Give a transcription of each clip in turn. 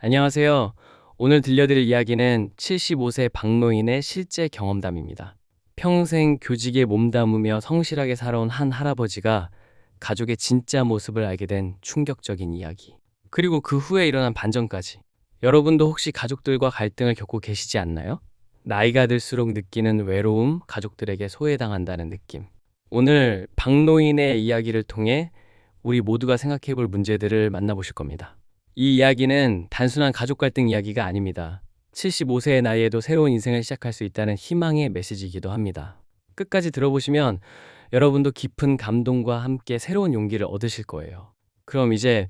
안녕하세요. 오늘 들려드릴 이야기는 75세 박노인의 실제 경험담입니다. 평생 교직에 몸담으며 성실하게 살아온 한 할아버지가 가족의 진짜 모습을 알게 된 충격적인 이야기. 그리고 그 후에 일어난 반전까지. 여러분도 혹시 가족들과 갈등을 겪고 계시지 않나요? 나이가 들수록 느끼는 외로움, 가족들에게 소외당한다는 느낌. 오늘 박노인의 이야기를 통해 우리 모두가 생각해 볼 문제들을 만나보실 겁니다. 이 이야기는 단순한 가족 갈등 이야기가 아닙니다. 75세의 나이에도 새로운 인생을 시작할 수 있다는 희망의 메시지이기도 합니다. 끝까지 들어보시면 여러분도 깊은 감동과 함께 새로운 용기를 얻으실 거예요. 그럼 이제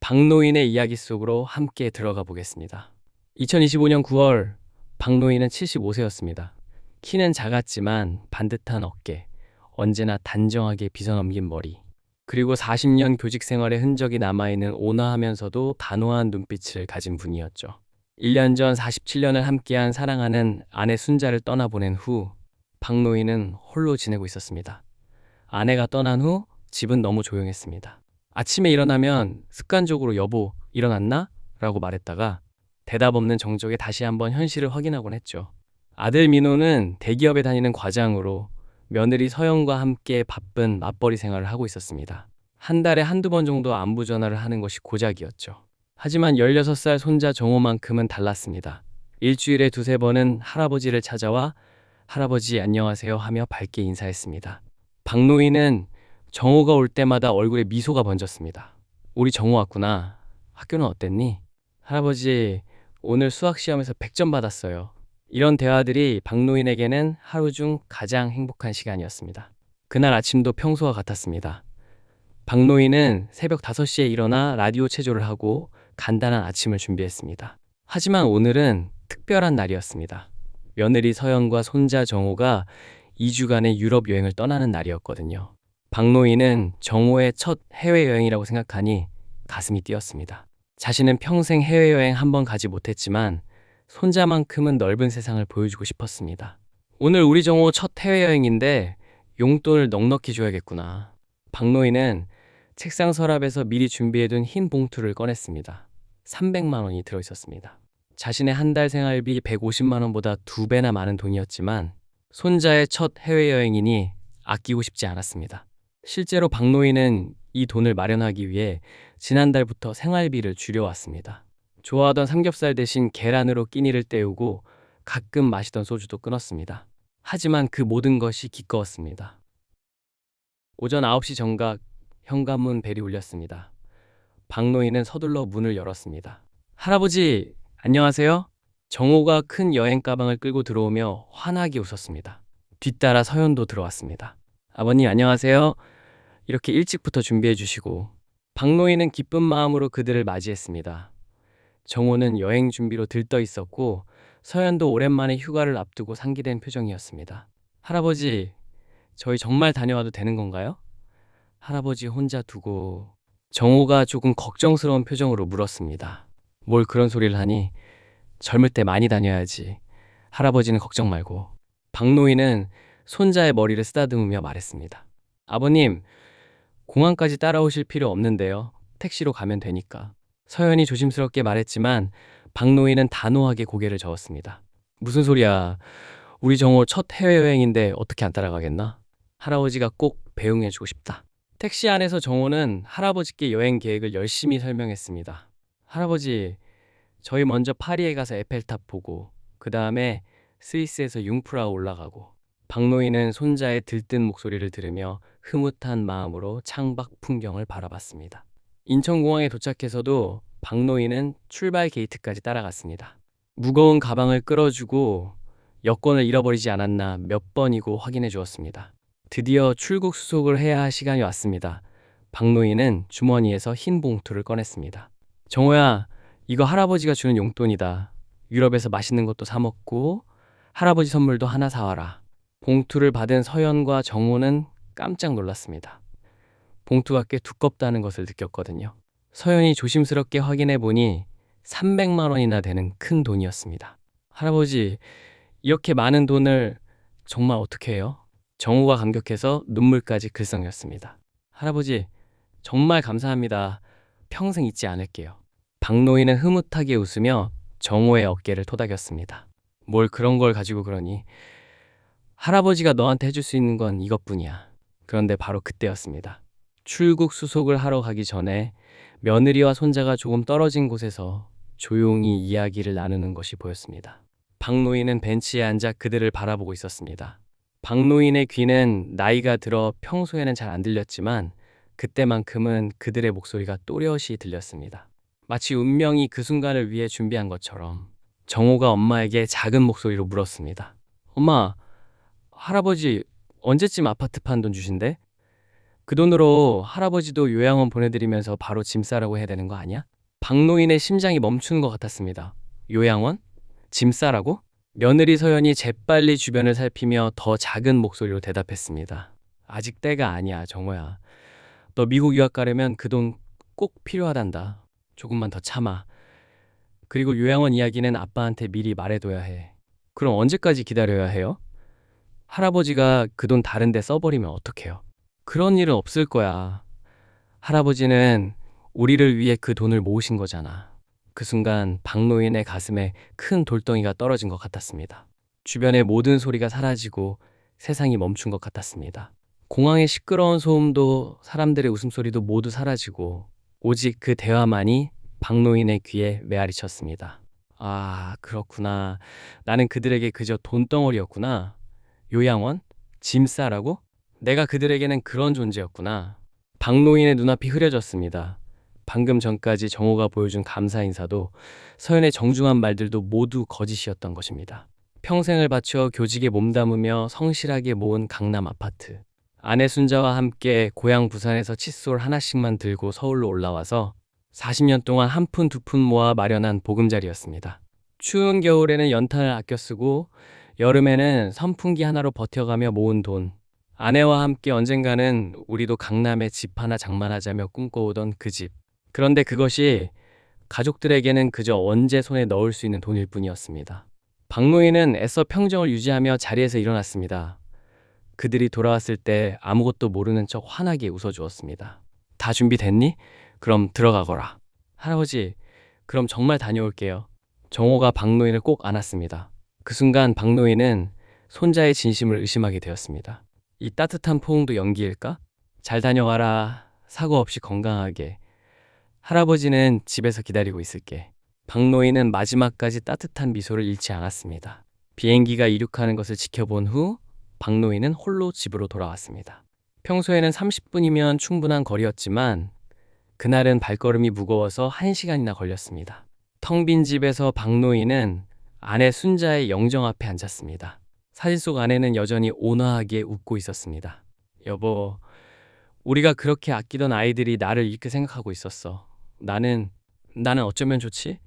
박노인의 이야기 속으로 함께 들어가 보겠습니다. 2025년 9월, 박노인은 75세였습니다. 키는 작았지만 반듯한 어깨, 언제나 단정하게 빗어넘긴 머리, 그리고 40년 교직 생활의 흔적이 남아있는 온화하면서도 단호한 눈빛을 가진 분이었죠. 1년 전 47년을 함께한 사랑하는 아내 순자를 떠나보낸 후 박노인은 홀로 지내고 있었습니다. 아내가 떠난 후 집은 너무 조용했습니다. 아침에 일어나면 습관적으로 여보, 일어났나? 라고 말했다가 대답 없는 정적에 다시 한번 현실을 확인하곤 했죠. 아들 민호는 대기업에 다니는 과장으로 며느리 서영과 함께 바쁜 맞벌이 생활을 하고 있었습니다. 한 달에 한두 번 정도 안부 전화를 하는 것이 고작이었죠. 하지만 16살 손자 정호만큼은 달랐습니다. 일주일에 두세 번은 할아버지를 찾아와 할아버지 안녕하세요 하며 밝게 인사했습니다. 박노인은 정호가 올 때마다 얼굴에 미소가 번졌습니다. 우리 정호 왔구나. 학교는 어땠니? 할아버지, 오늘 수학 시험에서 100점 받았어요. 이런 대화들이 박노인에게는 하루 중 가장 행복한 시간이었습니다. 그날 아침도 평소와 같았습니다. 박노인은 새벽 5시에 일어나 라디오 체조를 하고 간단한 아침을 준비했습니다. 하지만 오늘은 특별한 날이었습니다. 며느리 서영과 손자 정호가 2주간의 유럽 여행을 떠나는 날이었거든요. 박노인은 정호의 첫 해외여행이라고 생각하니 가슴이 뛰었습니다. 자신은 평생 해외여행 한 번 가지 못했지만 손자만큼은 넓은 세상을 보여주고 싶었습니다. 오늘 우리 정호 첫 해외여행인데 용돈을 넉넉히 줘야겠구나. 박노인은 책상 서랍에서 미리 준비해둔 흰 봉투를 꺼냈습니다. 300만 원이 들어있었습니다. 자신의 한 달 생활비 150만 원보다 2배나 많은 돈이었지만 손자의 첫 해외여행이니 아끼고 싶지 않았습니다. 실제로 박노인은 이 돈을 마련하기 위해 지난달부터 생활비를 줄여왔습니다. 좋아하던 삼겹살 대신 계란으로 끼니를 때우고 가끔 마시던 소주도 끊었습니다. 하지만 그 모든 것이 기꺼웠습니다. 오전 9시 정각 현관문 벨이 울렸습니다. 박노인은 서둘러 문을 열었습니다. 할아버지, 안녕하세요? 정호가 큰 여행 가방을 끌고 들어오며 환하게 웃었습니다. 뒤따라 서연도 들어왔습니다. 아버님, 안녕하세요. 이렇게 일찍부터 준비해 주시고. 박노인은 기쁜 마음으로 그들을 맞이했습니다. 정호는 여행 준비로 들떠 있었고 서연도 오랜만에 휴가를 앞두고 상기된 표정이었습니다. 할아버지, 저희 정말 다녀와도 되는 건가요? 할아버지 혼자 두고 정호가 조금 걱정스러운 표정으로 물었습니다. 뭘 그런 소리를 하니? 젊을 때 많이 다녀야지. 할아버지는 걱정 말고. 박노인은 손자의 머리를 쓰다듬으며 말했습니다. 아버님, 공항까지 따라오실 필요 없는데요. 택시로 가면 되니까. 서연이 조심스럽게 말했지만 박노인은 단호하게 고개를 저었습니다. 무슨 소리야. 우리 정호 첫 해외여행인데 어떻게 안 따라가겠나? 할아버지가 꼭 배웅해주고 싶다. 택시 안에서 정호는 할아버지께 여행 계획을 열심히 설명했습니다. 할아버지, 저희 먼저 파리에 가서 에펠탑 보고 그 다음에 스위스에서 융프라우 올라가고. 박노인은 손자의 들뜬 목소리를 들으며 흐뭇한 마음으로 창밖 풍경을 바라봤습니다. 인천공항에 도착해서도 박노인은 출발 게이트까지 따라갔습니다. 무거운 가방을 끌어주고 여권을 잃어버리지 않았나 몇 번이고 확인해 주었습니다. 드디어 출국 수속을 해야 할 시간이 왔습니다. 박노인은 주머니에서 흰 봉투를 꺼냈습니다. 정호야, 이거 할아버지가 주는 용돈이다. 유럽에서 맛있는 것도 사 먹고 할아버지 선물도 하나 사와라. 봉투를 받은 서연과 정호는 깜짝 놀랐습니다. 봉투가 꽤 두껍다는 것을 느꼈거든요. 서연이 조심스럽게 확인해 보니 300만 원이나 되는 큰 돈이었습니다. 할아버지, 이렇게 많은 돈을 정말 어떻게 해요? 정우가 감격해서 눈물까지 글썽였습니다. 할아버지, 정말 감사합니다. 평생 잊지 않을게요. 박노인은 흐뭇하게 웃으며 정호의 어깨를 토닥였습니다. 뭘 그런 걸 가지고 그러니? 할아버지가 너한테 해줄 수 있는 건 이것뿐이야. 그런데 바로 그때였습니다. 출국 수속을 하러 가기 전에 며느리와 손자가 조금 떨어진 곳에서 조용히 이야기를 나누는 것이 보였습니다. 박노인은 벤치에 앉아 그들을 바라보고 있었습니다. 박노인의 귀는 나이가 들어 평소에는 잘 안 들렸지만 그때만큼은 그들의 목소리가 또렷이 들렸습니다. 마치 운명이 그 순간을 위해 준비한 것처럼 정호가 엄마에게 작은 목소리로 물었습니다. 엄마, 할아버지 언제쯤 아파트 판 돈 주신대? 그 돈으로 할아버지도 요양원 보내드리면서 바로 짐 싸라고 해야 되는 거 아니야? 박노인의 심장이 멈추는 것 같았습니다. 요양원? 짐 싸라고? 며느리 서연이 재빨리 주변을 살피며 더 작은 목소리로 대답했습니다. 아직 때가 아니야, 정호야. 너 미국 유학 가려면 그 돈 꼭 필요하단다. 조금만 더 참아. 그리고 요양원 이야기는 아빠한테 미리 말해둬야 해. 그럼 언제까지 기다려야 해요? 할아버지가 그 돈 다른 데 써버리면 어떡해요? 그런 일은 없을 거야. 할아버지는 우리를 위해 그 돈을 모으신 거잖아. 그 순간 박노인의 가슴에 큰 돌덩이가 떨어진 것 같았습니다. 주변의 모든 소리가 사라지고 세상이 멈춘 것 같았습니다. 공항의 시끄러운 소음도 사람들의 웃음소리도 모두 사라지고 오직 그 대화만이 박노인의 귀에 메아리 쳤습니다. 아, 그렇구나. 나는 그들에게 그저 돈덩어리였구나. 요양원? 짐 싸라고? 내가 그들에게는 그런 존재였구나. 박노인의 눈앞이 흐려졌습니다. 방금 전까지 정호가 보여준 감사 인사도 서연의 정중한 말들도 모두 거짓이었던 것입니다. 평생을 바쳐 교직에 몸담으며 성실하게 모은 강남 아파트. 아내 순자와 함께 고향 부산에서 칫솔 하나씩만 들고 서울로 올라와서 40년 동안 한 푼 두 푼 모아 마련한 보금자리였습니다. 추운 겨울에는 연탄을 아껴 쓰고 여름에는 선풍기 하나로 버텨가며 모은 돈. 아내와 함께 언젠가는 우리도 강남에 집 하나 장만하자며 꿈꿔오던 그 집. 그런데 그것이 가족들에게는 그저 언제 손에 넣을 수 있는 돈일 뿐이었습니다. 박노인은 애써 평정을 유지하며 자리에서 일어났습니다. 그들이 돌아왔을 때 아무것도 모르는 척 환하게 웃어주었습니다. 다 준비됐니? 그럼 들어가거라. 할아버지, 그럼 정말 다녀올게요. 정호가 박노인을 꼭 안았습니다. 그 순간 박노인은 손자의 진심을 의심하게 되었습니다. 이 따뜻한 포옹도 연기일까? 잘 다녀와라. 사고 없이 건강하게. 할아버지는 집에서 기다리고 있을게. 박노인은 마지막까지 따뜻한 미소를 잃지 않았습니다. 비행기가 이륙하는 것을 지켜본 후 박노인은 홀로 집으로 돌아왔습니다. 평소에는 30분이면 충분한 거리였지만 그날은 발걸음이 무거워서 1시간이나 걸렸습니다. 텅 빈 집에서 박노인은 아내 순자의 영정 앞에 앉았습니다. 사진 속 아내는 여전히 온화하게 웃고 있었습니다. 여보, 우리가 그렇게 아끼던 아이들이 나를 이렇게 생각하고 있었어. 나는 어쩌면 좋지?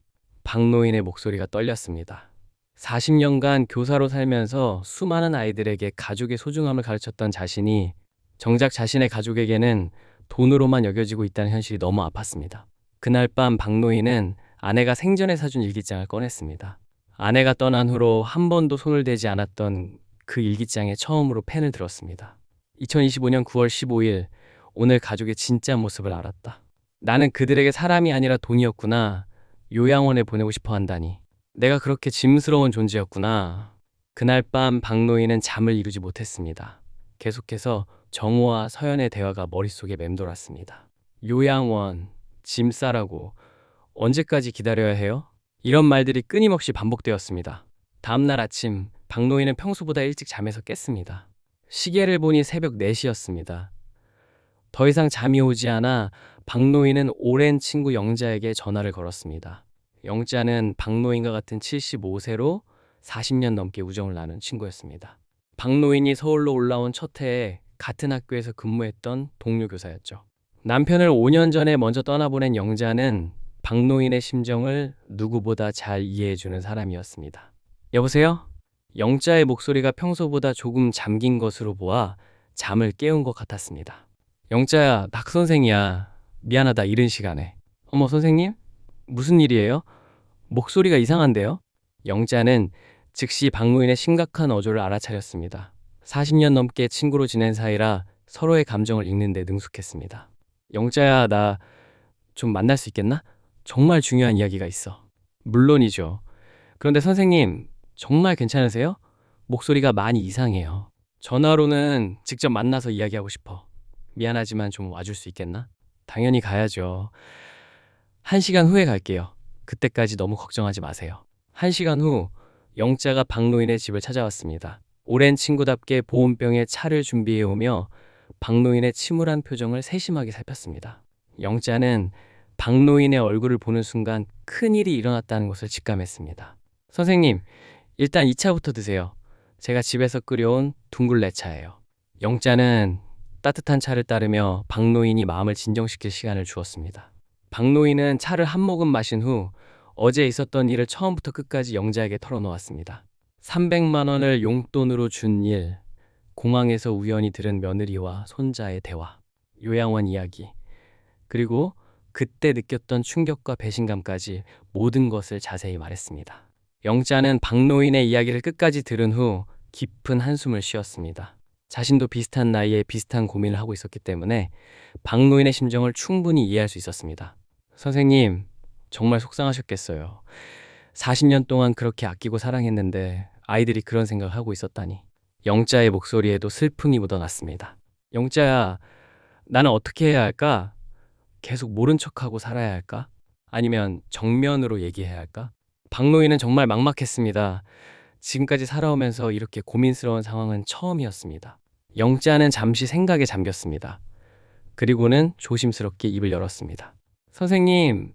박노인의 목소리가 떨렸습니다. 40년간 교사로 살면서 수많은 아이들에게 가족의 소중함을 가르쳤던 자신이 정작 자신의 가족에게는 돈으로만 여겨지고 있다는 현실이 너무 아팠습니다. 그날 밤 박노인은 아내가 생전에 사준 일기장을 꺼냈습니다. 아내가 떠난 후로 한 번도 손을 대지 않았던 그 일기장에 처음으로 펜을 들었습니다. 2025년 9월 15일, 오늘 가족의 진짜 모습을 알았다. 나는 그들에게 사람이 아니라 돈이었구나. 요양원에 보내고 싶어 한다니. 내가 그렇게 짐스러운 존재였구나. 그날 밤 박노인은 잠을 이루지 못했습니다. 계속해서 정호와 서연의 대화가 머릿속에 맴돌았습니다. 요양원, 짐 싸라고, 언제까지 기다려야 해요? 이런 말들이 끊임없이 반복되었습니다. 다음날 아침 박노인은 평소보다 일찍 잠에서 깼습니다. 시계를 보니 새벽 4시였습니다. 더 이상 잠이 오지 않아 박노인은 오랜 친구 영자에게 전화를 걸었습니다. 영자는 박노인과 같은 75세로 40년 넘게 우정을 나눈 친구였습니다. 박노인이 서울로 올라온 첫 해에 같은 학교에서 근무했던 동료 교사였죠. 남편을 5년 전에 먼저 떠나보낸 영자는 박노인의 심정을 누구보다 잘 이해해주는 사람이었습니다. 여보세요? 영자의 목소리가 평소보다 조금 잠긴 것으로 보아 잠을 깨운 것 같았습니다. 영자야, 박 선생이야. 미안하다, 이른 시간에. 어머, 선생님? 무슨 일이에요? 목소리가 이상한데요? 영자는 즉시 박노인의 심각한 어조를 알아차렸습니다. 40년 넘게 친구로 지낸 사이라 서로의 감정을 읽는 데 능숙했습니다. 영자야, 나 좀 만날 수 있겠나? 정말 중요한 이야기가 있어. 물론이죠. 그런데 선생님, 정말 괜찮으세요? 목소리가 많이 이상해요. 전화로는 직접 만나서 이야기하고 싶어. 미안하지만 좀 와줄 수 있겠나? 당연히 가야죠. 1시간 후에 갈게요. 그때까지 너무 걱정하지 마세요. 1시간 후, 영자가 박노인의 집을 찾아왔습니다. 오랜 친구답게 보온병에 차를 준비해 오며 박노인의 침울한 표정을 세심하게 살폈습니다. 영자는 박노인의 얼굴을 보는 순간 큰일이 일어났다는 것을 직감했습니다. 선생님, 일단 2차부터 드세요. 제가 집에서 끓여온 둥글레차예요. 영자는 따뜻한 차를 따르며 박노인이 마음을 진정시킬 시간을 주었습니다. 박노인은 차를 한 모금 마신 후 어제 있었던 일을 처음부터 끝까지 영자에게 털어놓았습니다. 300만 원을 용돈으로 준 일, 공항에서 우연히 들은 며느리와 손자의 대화, 요양원 이야기, 그리고 그때 느꼈던 충격과 배신감까지 모든 것을 자세히 말했습니다. 영자는 박노인의 이야기를 끝까지 들은 후 깊은 한숨을 쉬었습니다. 자신도 비슷한 나이에 비슷한 고민을 하고 있었기 때문에 박노인의 심정을 충분히 이해할 수 있었습니다. 선생님, 정말 속상하셨겠어요. 40년 동안 그렇게 아끼고 사랑했는데 아이들이 그런 생각을 하고 있었다니. 영자의 목소리에도 슬픔이 묻어났습니다. 영자야, 나는 어떻게 해야 할까? 계속 모른 척하고 살아야 할까? 아니면 정면으로 얘기해야 할까? 박노인은 정말 막막했습니다. 지금까지 살아오면서 이렇게 고민스러운 상황은 처음이었습니다. 영자는 잠시 생각에 잠겼습니다. 그리고는 조심스럽게 입을 열었습니다. 선생님,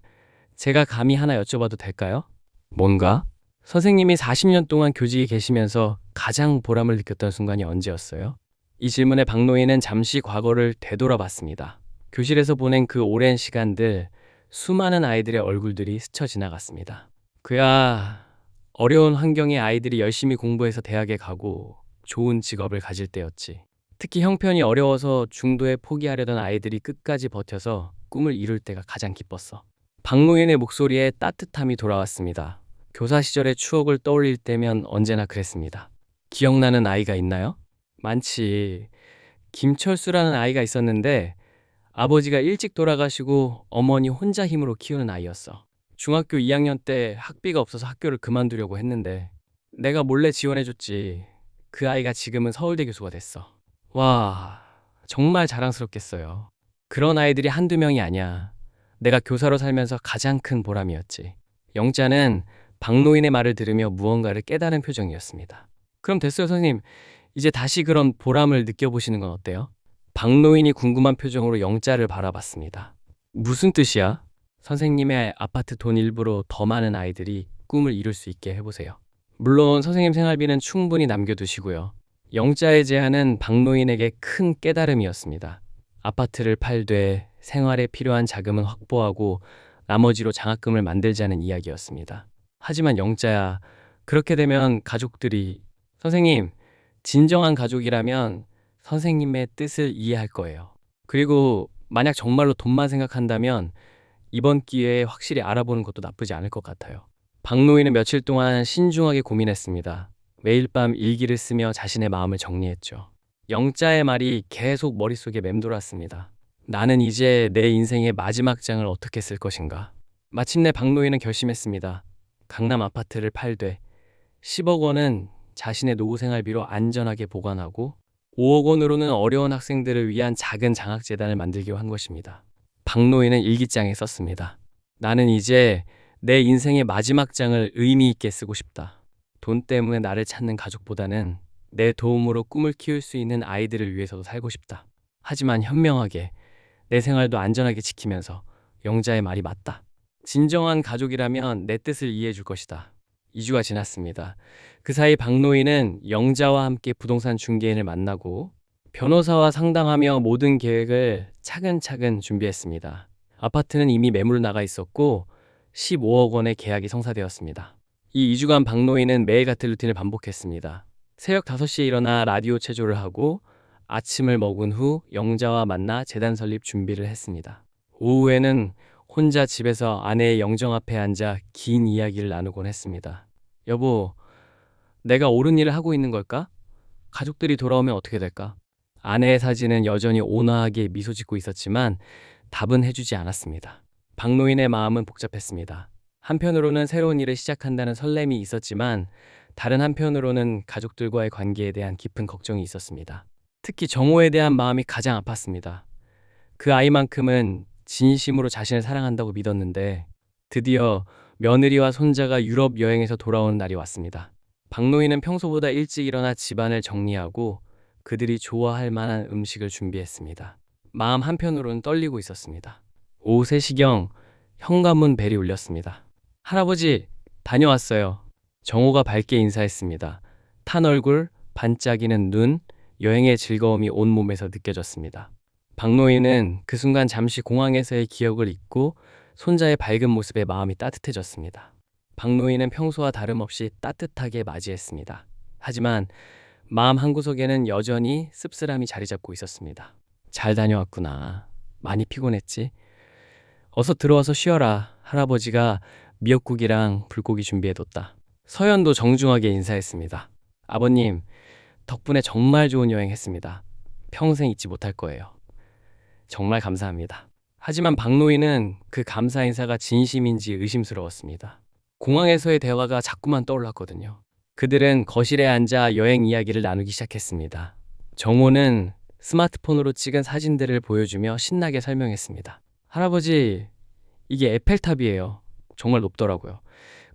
제가 감히 하나 여쭤봐도 될까요? 뭔가? 선생님이 40년 동안 교직에 계시면서 가장 보람을 느꼈던 순간이 언제였어요? 이 질문에 박노인은 잠시 과거를 되돌아봤습니다. 교실에서 보낸 그 오랜 시간들, 수많은 아이들의 얼굴들이 스쳐 지나갔습니다. 그야 어려운 환경의 아이들이 열심히 공부해서 대학에 가고 좋은 직업을 가질 때였지. 특히 형편이 어려워서 중도에 포기하려던 아이들이 끝까지 버텨서 꿈을 이룰 때가 가장 기뻤어. 박노인의 목소리에 따뜻함이 돌아왔습니다. 교사 시절의 추억을 떠올릴 때면 언제나 그랬습니다. 기억나는 아이가 있나요? 많지. 김철수라는 아이가 있었는데 아버지가 일찍 돌아가시고 어머니 혼자 힘으로 키우는 아이였어. 중학교 2학년 때 학비가 없어서 학교를 그만두려고 했는데 내가 몰래 지원해줬지. 그 아이가 지금은 서울대 교수가 됐어. 와, 정말 자랑스럽겠어요. 그런 아이들이 한두 명이 아니야. 내가 교사로 살면서 가장 큰 보람이었지. 영자는 박노인의 말을 들으며 무언가를 깨달은 표정이었습니다. 그럼 됐어요, 선생님. 이제 다시 그런 보람을 느껴보시는 건 어때요? 박노인이 궁금한 표정으로 영자를 바라봤습니다. 무슨 뜻이야? 선생님의 아파트 돈 일부로 더 많은 아이들이 꿈을 이룰 수 있게 해보세요. 물론 선생님 생활비는 충분히 남겨두시고요. 영자의 제안은 박노인에게 큰 깨달음이었습니다. 아파트를 팔되 생활에 필요한 자금은 확보하고 나머지로 장학금을 만들자는 이야기였습니다. 하지만 영자야, 그렇게 되면 가족들이 선생님, 진정한 가족이라면 선생님의 뜻을 이해할 거예요. 그리고 만약 정말로 돈만 생각한다면 이번 기회에 확실히 알아보는 것도 나쁘지 않을 것 같아요. 박노인은 며칠 동안 신중하게 고민했습니다. 매일 밤 일기를 쓰며 자신의 마음을 정리했죠. 영자의 말이 계속 머릿속에 맴돌았습니다. 나는 이제 내 인생의 마지막 장을 어떻게 쓸 것인가? 마침내 박노인은 결심했습니다. 강남 아파트를 팔되 10억 원은 자신의 노후 생활비로 안전하게 보관하고 5억 원으로는 어려운 학생들을 위한 작은 장학재단을 만들기로 한 것입니다. 박노인은 일기장에 썼습니다. 나는 이제 내 인생의 마지막 장을 의미 있게 쓰고 싶다. 돈 때문에 나를 찾는 가족보다는 내 도움으로 꿈을 키울 수 있는 아이들을 위해서도 살고 싶다. 하지만 현명하게 내 생활도 안전하게 지키면서 영자의 말이 맞다. 진정한 가족이라면 내 뜻을 이해해 줄 것이다. 2주가 지났습니다. 그 사이 박노인은 영자와 함께 부동산 중개인을 만나고 변호사와 상담하며 모든 계획을 차근차근 준비했습니다. 아파트는 이미 매물 나가 있었고 15억 원의 계약이 성사되었습니다. 이 2주간 박노인은 매일 같은 루틴을 반복했습니다. 새벽 5시에 일어나 라디오 체조를 하고 아침을 먹은 후 영자와 만나 재단 설립 준비를 했습니다. 오후에는 혼자 집에서 아내의 영정 앞에 앉아 긴 이야기를 나누곤 했습니다. 여보, 내가 옳은 일을 하고 있는 걸까? 가족들이 돌아오면 어떻게 될까? 아내의 사진은 여전히 온화하게 미소 짓고 있었지만 답은 해주지 않았습니다. 박노인의 마음은 복잡했습니다. 한편으로는 새로운 일을 시작한다는 설렘이 있었지만 다른 한편으로는 가족들과의 관계에 대한 깊은 걱정이 있었습니다. 특히 정호에 대한 마음이 가장 아팠습니다. 그 아이만큼은 진심으로 자신을 사랑한다고 믿었는데 드디어 며느리와 손자가 유럽 여행에서 돌아오는 날이 왔습니다. 박노인은 평소보다 일찍 일어나 집안을 정리하고 그들이 좋아할 만한 음식을 준비했습니다. 마음 한편으로는 떨리고 있었습니다. 오후 3시경 현관문 벨이 울렸습니다. 할아버지, 다녀왔어요. 정호가 밝게 인사했습니다. 탄 얼굴, 반짝이는 눈, 여행의 즐거움이 온몸에서 느껴졌습니다. 박노인은 그 순간 잠시 공항에서의 기억을 잊고 손자의 밝은 모습에 마음이 따뜻해졌습니다. 박노인은 평소와 다름없이 따뜻하게 맞이했습니다. 하지만 마음 한구석에는 여전히 씁쓸함이 자리 잡고 있었습니다. 잘 다녀왔구나. 많이 피곤했지? 어서 들어와서 쉬어라. 할아버지가 미역국이랑 불고기 준비해뒀다. 서연도 정중하게 인사했습니다. 아버님, 덕분에 정말 좋은 여행 했습니다. 평생 잊지 못할 거예요. 정말 감사합니다. 하지만 박노인은 그 감사 인사가 진심인지 의심스러웠습니다. 공항에서의 대화가 자꾸만 떠올랐거든요. 그들은 거실에 앉아 여행 이야기를 나누기 시작했습니다. 정호는 스마트폰으로 찍은 사진들을 보여주며 신나게 설명했습니다. 할아버지, 이게 에펠탑이에요. 정말 높더라고요.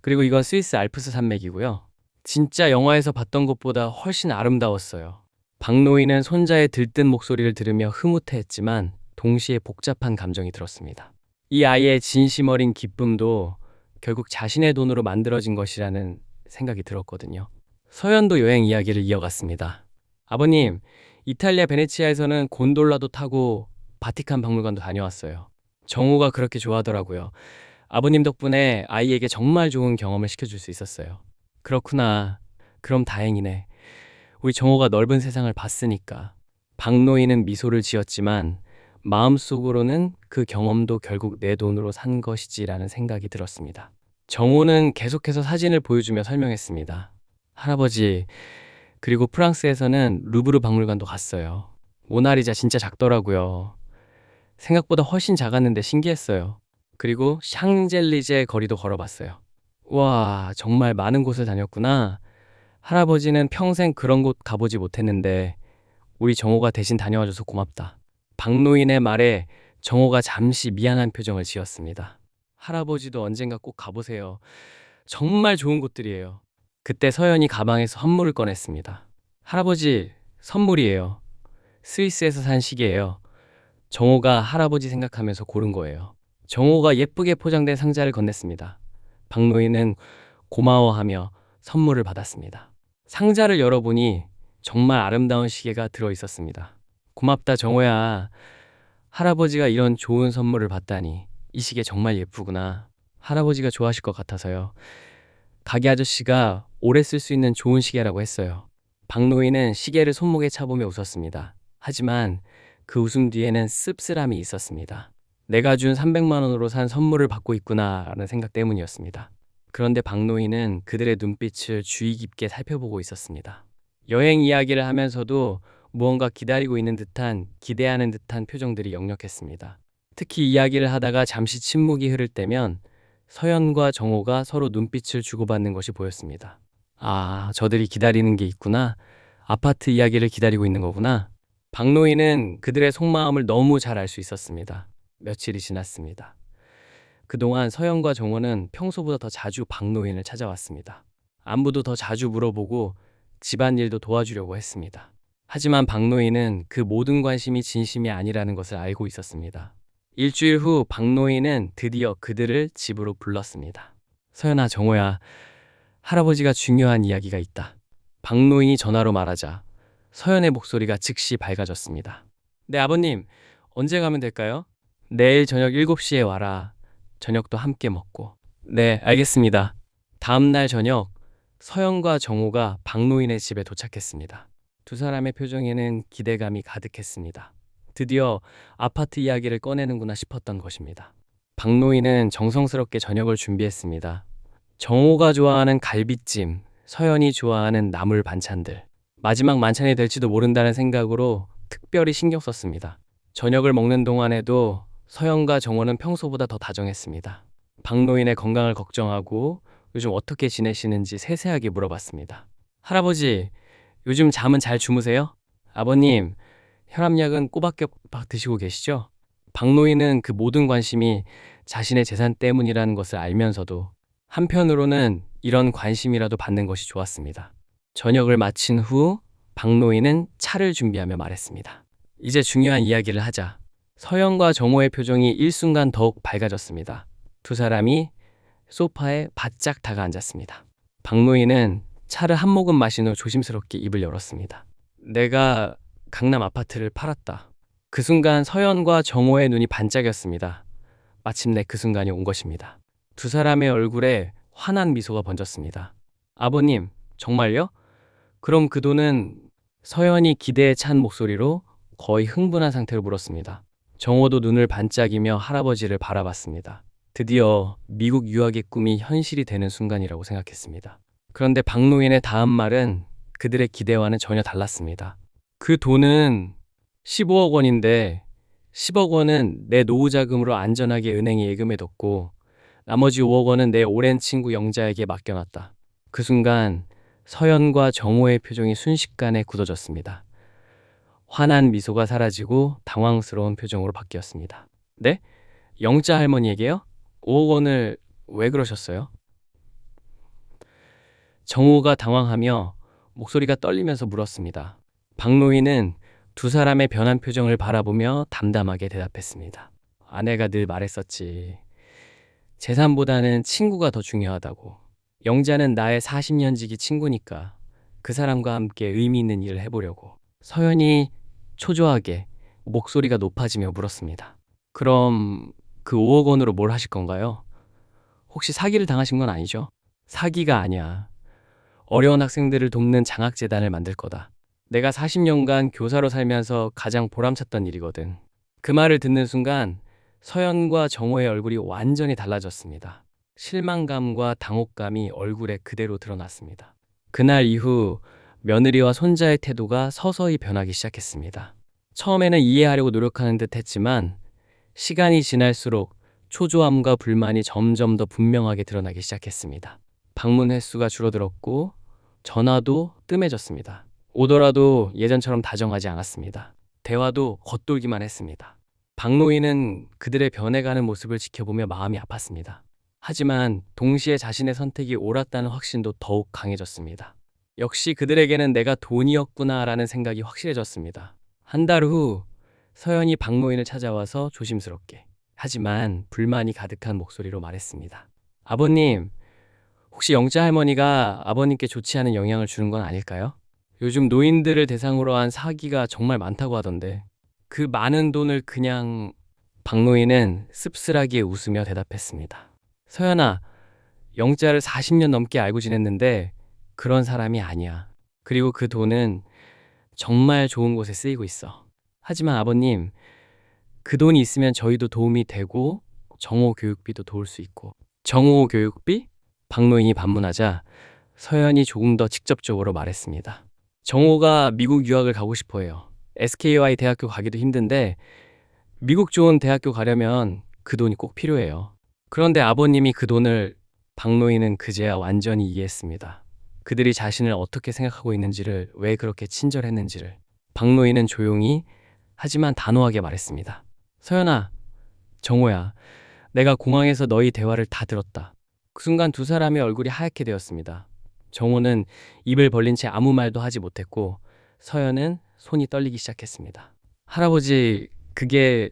그리고 이건 스위스 알프스 산맥이고요. 진짜 영화에서 봤던 것보다 훨씬 아름다웠어요. 박노인은 손자의 들뜬 목소리를 들으며 흐뭇해했지만 동시에 복잡한 감정이 들었습니다. 이 아이의 진심 어린 기쁨도 결국 자신의 돈으로 만들어진 것이라는 생각이 들었거든요. 서연도 여행 이야기를 이어갔습니다. 아버님, 이탈리아 베네치아에서는 곤돌라도 타고 바티칸 박물관도 다녀왔어요. 정우가 그렇게 좋아하더라고요. 아버님 덕분에 아이에게 정말 좋은 경험을 시켜줄 수 있었어요. 그렇구나. 그럼 다행이네. 우리 정호가 넓은 세상을 봤으니까. 박노인은 미소를 지었지만 마음속으로는 그 경험도 결국 내 돈으로 산 것이지라는 생각이 들었습니다. 정호는 계속해서 사진을 보여주며 설명했습니다. 할아버지, 그리고 프랑스에서는 루브르 박물관도 갔어요. 모나리자 진짜 작더라고요. 생각보다 훨씬 작았는데 신기했어요. 그리고 샹젤리제 거리도 걸어봤어요. 와, 정말 많은 곳을 다녔구나. 할아버지는 평생 그런 곳 가보지 못했는데 우리 정호가 대신 다녀와줘서 고맙다. 박노인의 말에 정호가 잠시 미안한 표정을 지었습니다. 할아버지도 언젠가 꼭 가보세요. 정말 좋은 곳들이에요. 그때 서연이 가방에서 선물을 꺼냈습니다. 할아버지, 선물이에요. 스위스에서 산 시계예요. 정호가 할아버지 생각하면서 고른 거예요. 정호가 예쁘게 포장된 상자를 건넸습니다. 박노인은 고마워하며 선물을 받았습니다. 상자를 열어보니 정말 아름다운 시계가 들어있었습니다. 고맙다, 정호야. 할아버지가 이런 좋은 선물을 받다니. 이 시계 정말 예쁘구나. 할아버지가 좋아하실 것 같아서요. 가게 아저씨가 오래 쓸 수 있는 좋은 시계라고 했어요. 박노인은 시계를 손목에 차보며 웃었습니다. 하지만 그 웃음 뒤에는 씁쓸함이 있었습니다. 내가 준 300만 원으로 산 선물을 받고 있구나라는 생각 때문이었습니다. 그런데 박노인은 그들의 눈빛을 주의 깊게 살펴보고 있었습니다. 여행 이야기를 하면서도 무언가 기다리고 있는 듯한, 기대하는 듯한 표정들이 역력했습니다. 특히 이야기를 하다가 잠시 침묵이 흐를 때면 서연과 정호가 서로 눈빛을 주고받는 것이 보였습니다. 아, 저들이 기다리는 게 있구나. 아파트 이야기를 기다리고 있는 거구나. 박노인은 그들의 속마음을 너무 잘 알 수 있었습니다. 며칠이 지났습니다. 그동안 서연과 정호는 평소보다 더 자주 박노인을 찾아왔습니다. 안부도 더 자주 물어보고 집안일도 도와주려고 했습니다. 하지만 박노인은 그 모든 관심이 진심이 아니라는 것을 알고 있었습니다. 일주일 후 박노인은 드디어 그들을 집으로 불렀습니다. 서연아, 정호야, 할아버지가 중요한 이야기가 있다. 박노인이 전화로 말하자 서연의 목소리가 즉시 밝아졌습니다. 네, 아버님, 언제 가면 될까요? 내일 저녁 7시에 와라. 저녁도 함께 먹고. 네, 알겠습니다. 다음 날 저녁, 서연과 정호가 박노인의 집에 도착했습니다. 두 사람의 표정에는 기대감이 가득했습니다. 드디어 아파트 이야기를 꺼내는구나 싶었던 것입니다. 박노인은 정성스럽게 저녁을 준비했습니다. 정호가 좋아하는 갈비찜, 서연이 좋아하는 나물 반찬들. 마지막 만찬이 될지도 모른다는 생각으로 특별히 신경 썼습니다. 저녁을 먹는 동안에도 서연과 정호는 평소보다 더 다정했습니다. 박노인의 건강을 걱정하고 요즘 어떻게 지내시는지 세세하게 물어봤습니다. 할아버지, 요즘 잠은 잘 주무세요? 아버님, 혈압약은 꼬박꼬박 드시고 계시죠? 박노인은 그 모든 관심이 자신의 재산 때문이라는 것을 알면서도 한편으로는 이런 관심이라도 받는 것이 좋았습니다. 저녁을 마친 후 박노인은 차를 준비하며 말했습니다. 이제 중요한 이야기를 하자. 서연과 정호의 표정이 일순간 더욱 밝아졌습니다. 두 사람이 소파에 바짝 다가 앉았습니다. 박노인은 차를 한 모금 마신 후 조심스럽게 입을 열었습니다. 내가 강남 아파트를 팔았다. 그 순간 서연과 정호의 눈이 반짝였습니다. 마침내 그 순간이 온 것입니다. 두 사람의 얼굴에 환한 미소가 번졌습니다. 아버님, 정말요? 그럼 그 돈은 서연이 기대에 찬 목소리로 거의 흥분한 상태로 물었습니다. 정호도 눈을 반짝이며 할아버지를 바라봤습니다. 드디어 미국 유학의 꿈이 현실이 되는 순간이라고 생각했습니다. 그런데 박노인의 다음 말은 그들의 기대와는 전혀 달랐습니다. 그 돈은 15억 원인데 10억 원은 내 노후 자금으로 안전하게 은행에 예금해뒀고 나머지 5억 원은 내 오랜 친구 영자에게 맡겨놨다. 그 순간 서연과 정호의 표정이 순식간에 굳어졌습니다. 환한 미소가 사라지고 당황스러운 표정으로 바뀌었습니다. 네? 영자 할머니에게요? 5억 원을 왜 그러셨어요? 정호가 당황하며 목소리가 떨리면서 물었습니다. 박노인은 두 사람의 변한 표정을 바라보며 담담하게 대답했습니다. 아내가 늘 말했었지. 재산보다는 친구가 더 중요하다고. 영자는 나의 40년 지기 친구니까 그 사람과 함께 의미 있는 일을 해보려고. 서연이 초조하게 목소리가 높아지며 물었습니다. 그럼 그 5억 원으로 뭘 하실 건가요? 혹시 사기를 당하신 건 아니죠? 사기가 아니야. 어려운 학생들을 돕는 장학재단을 만들 거다. 내가 40년간 교사로 살면서 가장 보람찼던 일이거든. 그 말을 듣는 순간 서연과 정호의 얼굴이 완전히 달라졌습니다. 실망감과 당혹감이 얼굴에 그대로 드러났습니다. 그날 이후 며느리와 손자의 태도가 서서히 변하기 시작했습니다. 처음에는 이해하려고 노력하는 듯 했지만 시간이 지날수록 초조함과 불만이 점점 더 분명하게 드러나기 시작했습니다. 방문 횟수가 줄어들었고 전화도 뜸해졌습니다. 오더라도 예전처럼 다정하지 않았습니다. 대화도 겉돌기만 했습니다. 박노인은 그들의 변해가는 모습을 지켜보며 마음이 아팠습니다. 하지만 동시에 자신의 선택이 옳았다는 확신도 더욱 강해졌습니다. 역시 그들에게는 내가 돈이었구나라는 생각이 확실해졌습니다. 한 달 후 서연이 박노인을 찾아와서 조심스럽게 하지만 불만이 가득한 목소리로 말했습니다. 아버님, 혹시 영자 할머니가 아버님께 좋지 않은 영향을 주는 건 아닐까요? 요즘 노인들을 대상으로 한 사기가 정말 많다고 하던데 그 많은 돈을 그냥... 박노인은 씁쓸하게 웃으며 대답했습니다. 서연아, 영자를 40년 넘게 알고 지냈는데 그런 사람이 아니야. 그리고 그 돈은 정말 좋은 곳에 쓰이고 있어. 하지만 아버님, 그 돈이 있으면 저희도 도움이 되고 정호 교육비도 도울 수 있고. 정호 교육비? 박노인이 반문하자 서연이 조금 더 직접적으로 말했습니다. 정호가 미국 유학을 가고 싶어 해요. SKY 대학교 가기도 힘든데 미국 좋은 대학교 가려면 그 돈이 꼭 필요해요. 그런데 아버님이 그 돈을... 박노인은 그제야 완전히 이해했습니다. 그들이 자신을 어떻게 생각하고 있는지를, 왜 그렇게 친절했는지를. 박노인은 조용히 하지만 단호하게 말했습니다. 서연아, 정호야, 내가 공항에서 너희 대화를 다 들었다. 그 순간 두 사람의 얼굴이 하얗게 되었습니다. 정호는 입을 벌린 채 아무 말도 하지 못했고 서연은 손이 떨리기 시작했습니다. 할아버지, 그게...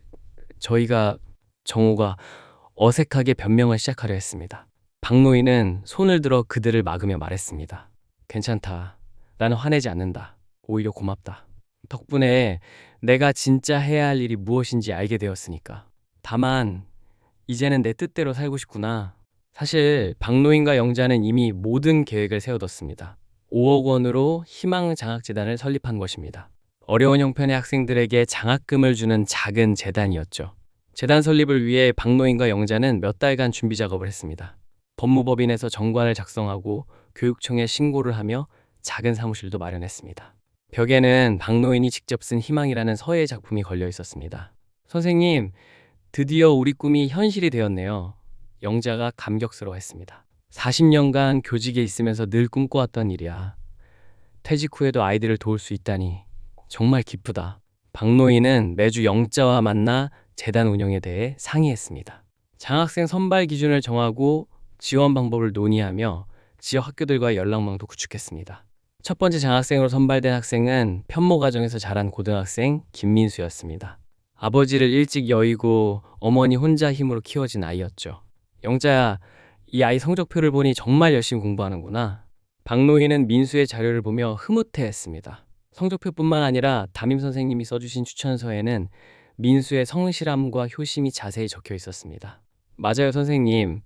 저희가... 정호가 어색하게 변명을 시작하려 했습니다. 박노인은 손을 들어 그들을 막으며 말했습니다. 괜찮다. 나는 화내지 않는다. 오히려 고맙다. 덕분에 내가 진짜 해야 할 일이 무엇인지 알게 되었으니까. 다만 이제는 내 뜻대로 살고 싶구나. 사실 박노인과 영자는 이미 모든 계획을 세워뒀습니다. 5억 원으로 희망장학재단을 설립한 것입니다. 어려운 형편의 학생들에게 장학금을 주는 작은 재단이었죠. 재단 설립을 위해 박노인과 영자는 몇 달간 준비 작업을 했습니다. 법무법인에서 정관을 작성하고 교육청에 신고를 하며 작은 사무실도 마련했습니다. 벽에는 박노인이 직접 쓴 희망이라는 서예 작품이 걸려 있었습니다. 선생님, 드디어 우리 꿈이 현실이 되었네요. 영자가 감격스러워했습니다. 40년간 교직에 있으면서 늘 꿈꿔왔던 일이야. 퇴직 후에도 아이들을 도울 수 있다니 정말 기쁘다. 박노인은 매주 영자와 만나 재단 운영에 대해 상의했습니다. 장학생 선발 기준을 정하고 지원 방법을 논의하며 지역 학교들과의 연락망도 구축했습니다. 첫 번째 장학생으로 선발된 학생은 편모 가정에서 자란 고등학생 김민수였습니다. 아버지를 일찍 여의고 어머니 혼자 힘으로 키워진 아이였죠. 영자야, 이 아이 성적표를 보니 정말 열심히 공부하는구나. 박노희는 민수의 자료를 보며 흐뭇해했습니다. 성적표뿐만 아니라 담임 선생님이 써주신 추천서에는 민수의 성실함과 효심이 자세히 적혀 있었습니다. 맞아요, 선생님.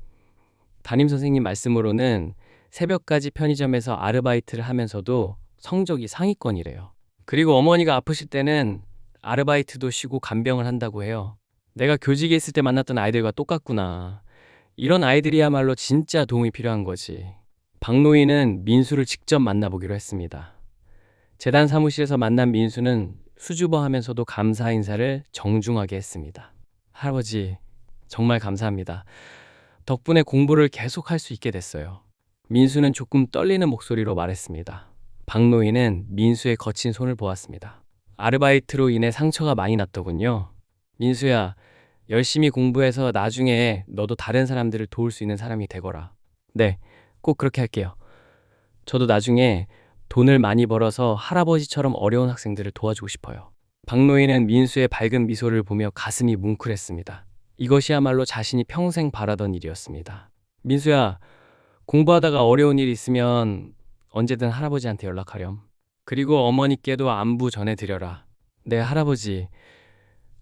담임 선생님 말씀으로는 새벽까지 편의점에서 아르바이트를 하면서도 성적이 상위권이래요. 그리고 어머니가 아프실 때는 아르바이트도 쉬고 간병을 한다고 해요. 내가 교직에 있을 때 만났던 아이들과 똑같구나. 이런 아이들이야말로 진짜 도움이 필요한 거지. 박노인은 민수를 직접 만나보기로 했습니다. 재단 사무실에서 만난 민수는 수줍어하면서도 감사 인사를 정중하게 했습니다. 할아버지, 정말 감사합니다. 덕분에 공부를 계속할 수 있게 됐어요. 민수는 조금 떨리는 목소리로 말했습니다. 박노인은 민수의 거친 손을 보았습니다. 아르바이트로 인해 상처가 많이 났더군요. 민수야, 열심히 공부해서 나중에 너도 다른 사람들을 도울 수 있는 사람이 되거라. 네, 꼭 그렇게 할게요. 저도 나중에 돈을 많이 벌어서 할아버지처럼 어려운 학생들을 도와주고 싶어요. 박노인은 민수의 밝은 미소를 보며 가슴이 뭉클했습니다. 이것이야말로 자신이 평생 바라던 일이었습니다. 민수야, 공부하다가 어려운 일 있으면 언제든 할아버지한테 연락하렴. 그리고 어머니께도 안부 전해드려라. 네, 할아버지.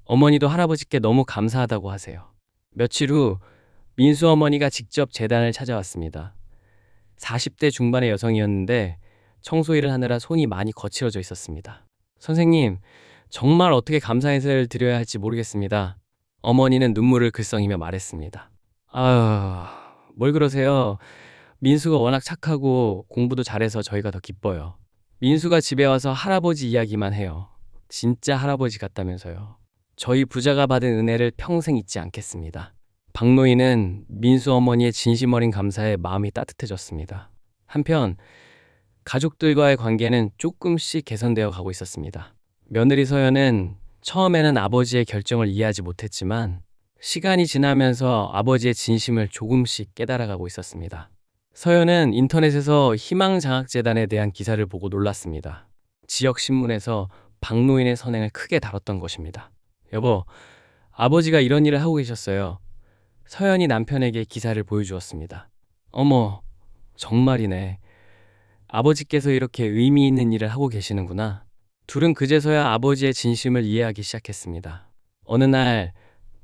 어머니도 할아버지께 너무 감사하다고 하세요. 며칠 후 민수 어머니가 직접 재단을 찾아왔습니다. 40대 중반의 여성이었는데 청소일을 하느라 손이 많이 거칠어져 있었습니다. 선생님, 정말 어떻게 감사 인사를 드려야 할지 모르겠습니다. 어머니는 눈물을 글썽이며 말했습니다. 아유, 뭘 그러세요. 민수가 워낙 착하고 공부도 잘해서 저희가 더 기뻐요. 민수가 집에 와서 할아버지 이야기만 해요. 진짜 할아버지 같다면서요. 저희 부자가 받은 은혜를 평생 잊지 않겠습니다. 박노인은 민수 어머니의 진심 어린 감사에 마음이 따뜻해졌습니다. 한편 가족들과의 관계는 조금씩 개선되어 가고 있었습니다. 며느리 서연은 처음에는 아버지의 결정을 이해하지 못했지만 시간이 지나면서 아버지의 진심을 조금씩 깨달아가고 있었습니다. 서연은 인터넷에서 희망장학재단에 대한 기사를 보고 놀랐습니다. 지역신문에서 박노인의 선행을 크게 다뤘던 것입니다. 여보, 아버지가 이런 일을 하고 계셨어요. 서연이 남편에게 기사를 보여주었습니다. 어머, 정말이네. 아버지께서 이렇게 의미 있는 일을 하고 계시는구나. 둘은 그제서야 아버지의 진심을 이해하기 시작했습니다. 어느 날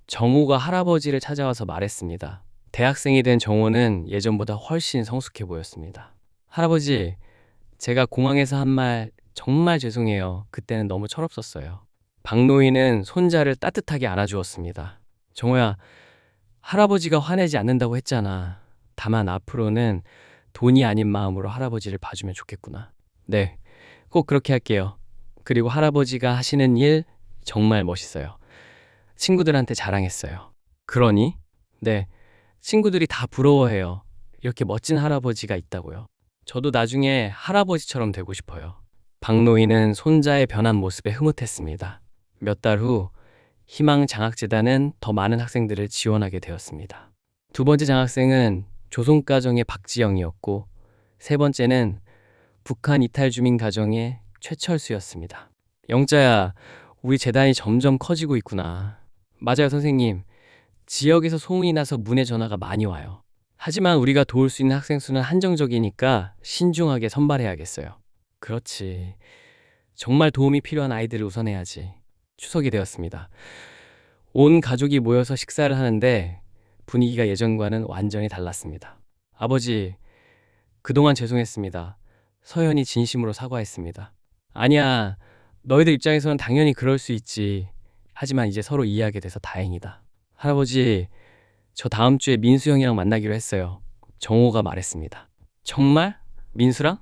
정호가 할아버지를 찾아와서 말했습니다. 대학생이 된 정호는 예전보다 훨씬 성숙해 보였습니다. 할아버지, 제가 공항에서 한 말 정말 죄송해요. 그때는 너무 철없었어요. 박노인은 손자를 따뜻하게 안아주었습니다. 정호야, 할아버지가 화내지 않는다고 했잖아. 다만 앞으로는 돈이 아닌 마음으로 할아버지를 봐주면 좋겠구나. 네, 꼭 그렇게 할게요. 그리고 할아버지가 하시는 일 정말 멋있어요. 친구들한테 자랑했어요. 그러니? 네, 친구들이 다 부러워해요. 이렇게 멋진 할아버지가 있다고요. 저도 나중에 할아버지처럼 되고 싶어요. 박노인은 손자의 변한 모습에 흐뭇했습니다. 몇 달 후 희망장학재단은 더 많은 학생들을 지원하게 되었습니다. 두 번째 장학생은 조송가정의 박지영이었고 세 번째는 북한 이탈 주민 가정의 최철수였습니다. 영자야, 우리 재단이 점점 커지고 있구나. 맞아요, 선생님. 지역에서 소문이 나서 문의 전화가 많이 와요. 하지만 우리가 도울 수 있는 학생 수는 한정적이니까 신중하게 선발해야겠어요. 그렇지. 정말 도움이 필요한 아이들을 우선해야지. 추석이 되었습니다. 온 가족이 모여서 식사를 하는데 분위기가 예전과는 완전히 달랐습니다. 아버지, 그동안 죄송했습니다. 서연이 진심으로 사과했습니다. 아니야, 너희들 입장에서는 당연히 그럴 수 있지. 하지만 이제 서로 이해하게 돼서 다행이다. 할아버지, 저 다음 주에 민수 형이랑 만나기로 했어요. 정호가 말했습니다. 정말? 민수랑?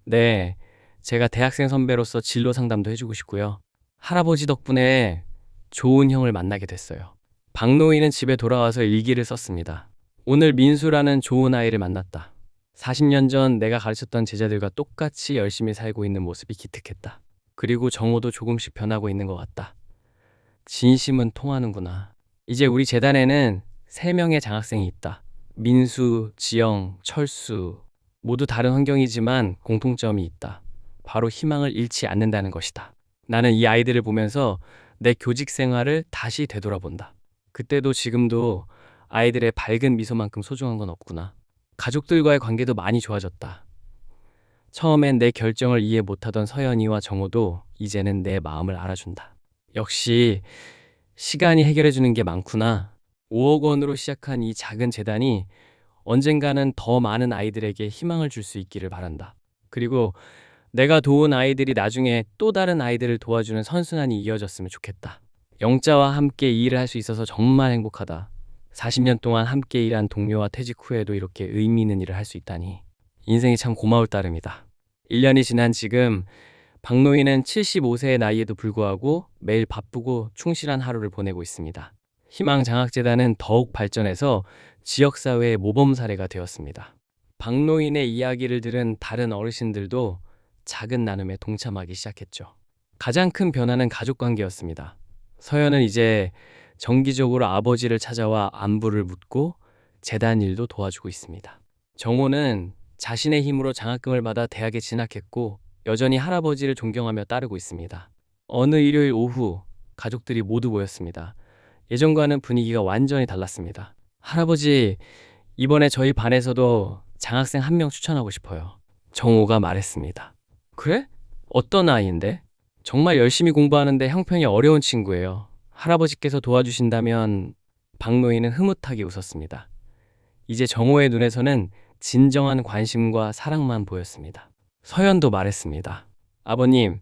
네, 제가 대학생 선배로서 진로 상담도 해주고 싶고요. 할아버지 덕분에 좋은 형을 만나게 됐어요. 박노인은 집에 돌아와서 일기를 썼습니다. 오늘 민수라는 좋은 아이를 만났다. 40년 전 내가 가르쳤던 제자들과 똑같이 열심히 살고 있는 모습이 기특했다. 그리고 정호도 조금씩 변하고 있는 것 같다. 진심은 통하는구나. 이제 우리 재단에는 3명의 장학생이 있다. 민수, 지영, 철수. 모두 다른 환경이지만 공통점이 있다. 바로 희망을 잃지 않는다는 것이다. 나는 이 아이들을 보면서 내 교직 생활을 다시 되돌아본다. 그때도 지금도 아이들의 밝은 미소만큼 소중한 건 없구나. 가족들과의 관계도 많이 좋아졌다. 처음엔 내 결정을 이해 못하던 서연이와 정호도 이제는 내 마음을 알아준다. 역시 시간이 해결해주는 게 많구나. 5억 원으로 시작한 이 작은 재단이 언젠가는 더 많은 아이들에게 희망을 줄 수 있기를 바란다. 그리고 내가 도운 아이들이 나중에 또 다른 아이들을 도와주는 선순환이 이어졌으면 좋겠다. 영자와 함께 이 일을 할 수 있어서 정말 행복하다. 40년 동안 함께 일한 동료와 퇴직 후에도 이렇게 의미 있는 일을 할 수 있다니. 인생이 참 고마울 따름이다. 1년이 지난 지금 박노인은 75세의 나이에도 불구하고 매일 바쁘고 충실한 하루를 보내고 있습니다. 희망장학재단은 더욱 발전해서 지역사회의 모범 사례가 되었습니다. 박노인의 이야기를 들은 다른 어르신들도 작은 나눔에 동참하기 시작했죠. 가장 큰 변화는 가족관계였습니다. 서연은 이제 정기적으로 아버지를 찾아와 안부를 묻고 재단 일도 도와주고 있습니다. 정호는 자신의 힘으로 장학금을 받아 대학에 진학했고 여전히 할아버지를 존경하며 따르고 있습니다. 어느 일요일 오후 가족들이 모두 모였습니다. 예전과는 분위기가 완전히 달랐습니다. 할아버지, 이번에 저희 반에서도 장학생 1명 추천하고 싶어요. 정호가 말했습니다. 그래? 어떤 아이인데? 정말 열심히 공부하는데 형편이 어려운 친구예요. 할아버지께서 도와주신다면. 박노인은 흐뭇하게 웃었습니다. 이제 정호의 눈에서는 진정한 관심과 사랑만 보였습니다. 서연도 말했습니다. 아버님,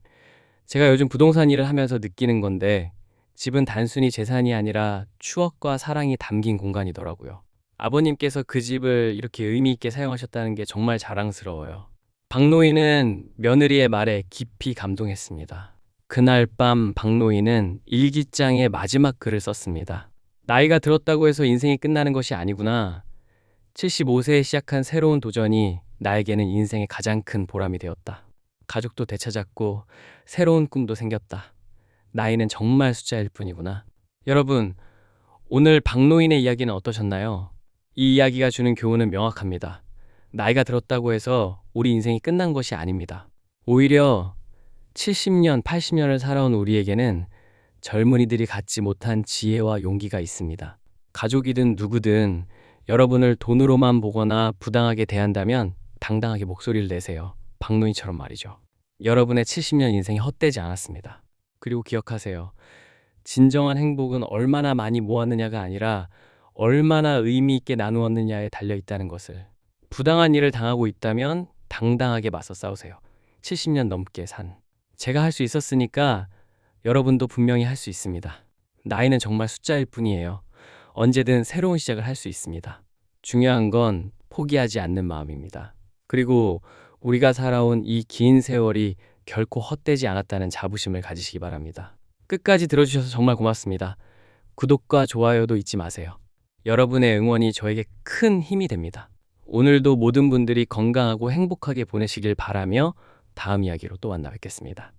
제가 요즘 부동산 일을 하면서 느끼는 건데 집은 단순히 재산이 아니라 추억과 사랑이 담긴 공간이더라고요. 아버님께서 그 집을 이렇게 의미 있게 사용하셨다는 게 정말 자랑스러워요. 박노인은 며느리의 말에 깊이 감동했습니다. 그날 밤 박노인은 일기장에 마지막 글을 썼습니다. 나이가 들었다고 해서 인생이 끝나는 것이 아니구나. 75세에 시작한 새로운 도전이 나에게는 인생의 가장 큰 보람이 되었다. 가족도 되찾았고 새로운 꿈도 생겼다. 나이는 정말 숫자일 뿐이구나. 여러분, 오늘 박노인의 이야기는 어떠셨나요? 이 이야기가 주는 교훈은 명확합니다. 나이가 들었다고 해서 우리 인생이 끝난 것이 아닙니다. 오히려 70년, 80년을 살아온 우리에게는 젊은이들이 갖지 못한 지혜와 용기가 있습니다. 가족이든 누구든 여러분을 돈으로만 보거나 부당하게 대한다면 당당하게 목소리를 내세요. 박노인처럼 말이죠. 여러분의 70년 인생이 헛되지 않았습니다. 그리고 기억하세요. 진정한 행복은 얼마나 많이 모았느냐가 아니라 얼마나 의미 있게 나누었느냐에 달려 있다는 것을. 부당한 일을 당하고 있다면 당당하게 맞서 싸우세요. 70년 넘게 산. 제가 할 수 있었으니까 여러분도 분명히 할 수 있습니다. 나이는 정말 숫자일 뿐이에요. 언제든 새로운 시작을 할 수 있습니다. 중요한 건 포기하지 않는 마음입니다. 그리고 우리가 살아온 이 긴 세월이 결코 헛되지 않았다는 자부심을 가지시기 바랍니다. 끝까지 들어주셔서 정말 고맙습니다. 구독과 좋아요도 잊지 마세요. 여러분의 응원이 저에게 큰 힘이 됩니다. 오늘도 모든 분들이 건강하고 행복하게 보내시길 바라며 다음 이야기로 또 만나 뵙겠습니다.